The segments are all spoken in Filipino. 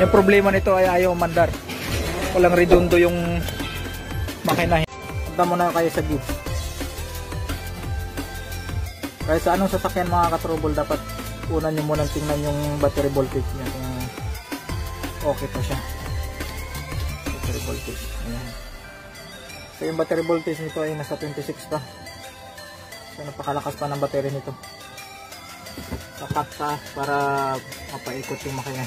Yung problema nito ay ayaw mandar. Walang redondo yung makina. Punta muna kayo sa gauge. Kaya sa anong sasakyan mga ka-trouble, dapat una nyo munang tingnan yung battery voltage niya kung okay pa siya. Battery voltage. Ayan. So yung battery voltage nito ay nasa 26 pa. So napakalakas pa ng battery nito. Sapat pa para mapaikot yung makina.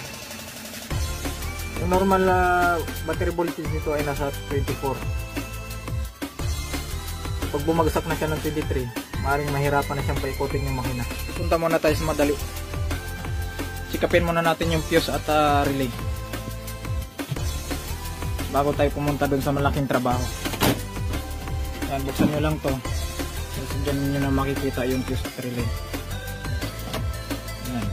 Yung normal battery voltage nito ay nasa 24. Pag bumagsak na siya ng 23, maaaring mahirapan na siyang paikutin yung makina. Punta muna tayo sa madali. Sikapin muna natin yung fuse at relay bago tayo pumunta dun sa malaking trabaho. Yan, buksan nyo lang to. Kasi dyan nyo na makikita yung fuse at relay. Yan.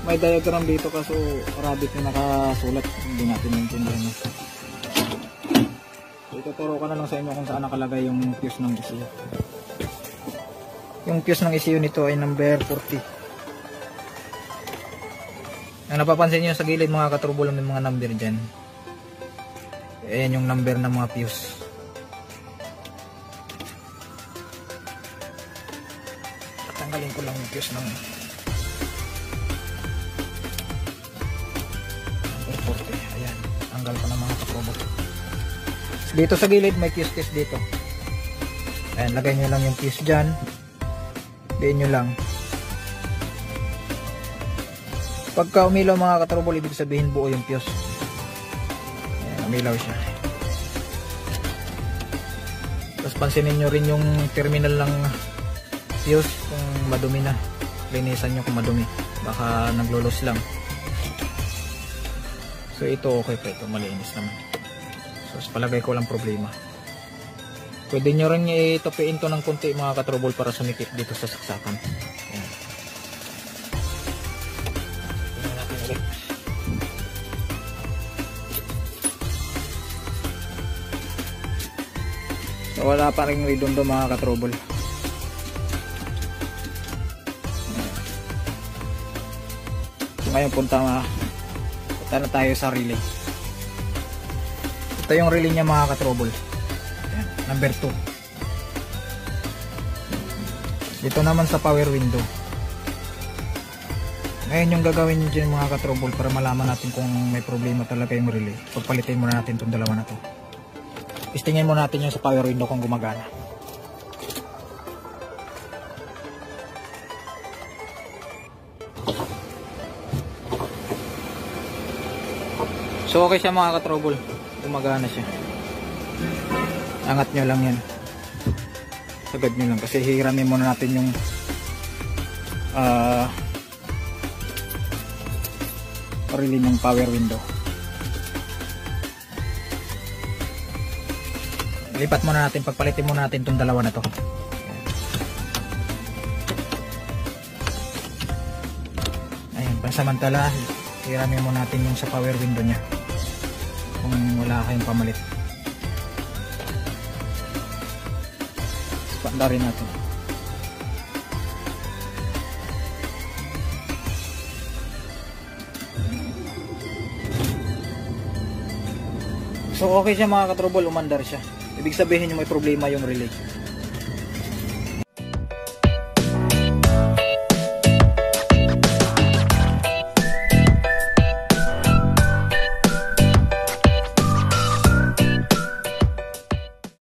May diagram dito kaso rabbit na nakasulat, hindi natin maintindihan. So, ituturo ko na lang sa inyo kung saan nakalagay yung fuse ng ECU. Yung fuse ng ECU nito ay number 40. Ang napapansin nyo sa gilid mga ka-trouble, may mga number dyan. Ayan yung number ng mga fuse. Tanggalin ko lang yung fuse ng number 40. Ayan, tanggal ko na mga ka-trouble. Dito sa gilid may fuse test dito. Ayan, lagay nyo lang yung fuse dyan. Diin nyo lang. Pagka umilaw mga ka-trouble, ibig sabihin buo yung fuse. Ayan, umilaw siya. Tapos pansinin nyo rin yung terminal ng fuse kung madumi na. Linisan nyo kung madumi. Baka naglulos lang. So ito okay pa, ito malinis naman. So palagay ko lang problema. Pwede nyo rin itupiin to ng konti mga ka-trouble para sumikip dito sa saksakan. Ayan. So, wala pa rin redondo mga ka-trouble. So, ngayon punta na tayo sa relay. Ito yung relay niya mga ka-trouble. Number 2. Dito naman sa power window. Ngayon yung gagawin nyo dyan mga ka-trouble para malaman natin kung may problema talaga yung relay. Pagpalitin muna natin itong dalawa na to. Istingin muna natin yung sa power window kung gumagana. So okay siya mga ka-trouble. Gumagana siya. Angat nyo lang yan. Sagad nyo lang kasi hiramin muna natin yung relay ng power window. Lipat muna natin, pagpalitin muna natin itong dalawa na to. Ayan, pansamantala hiramin muna natin yung sa power window nya kung wala kayong pamalit. Panda rin natin. So okay siya mga ka-trouble, umandar siya. Ibig sabihin yung may problema yung relay.